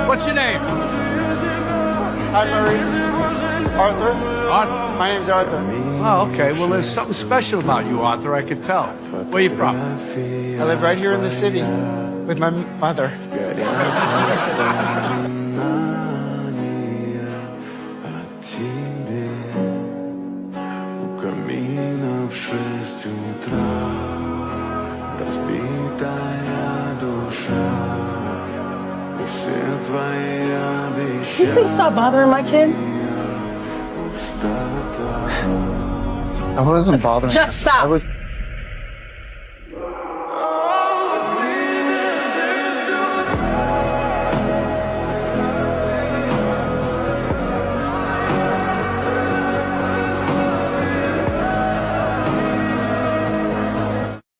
What's your name? Hi, Marie. Arthur. Arthur. My name's Arthur. Oh, okay. Well, there's something special about you, Arthur. I can tell. Where you from? I live right here in the city with my mother. You please stop bothering my kid? I wasn't bothering. Just stop. I was.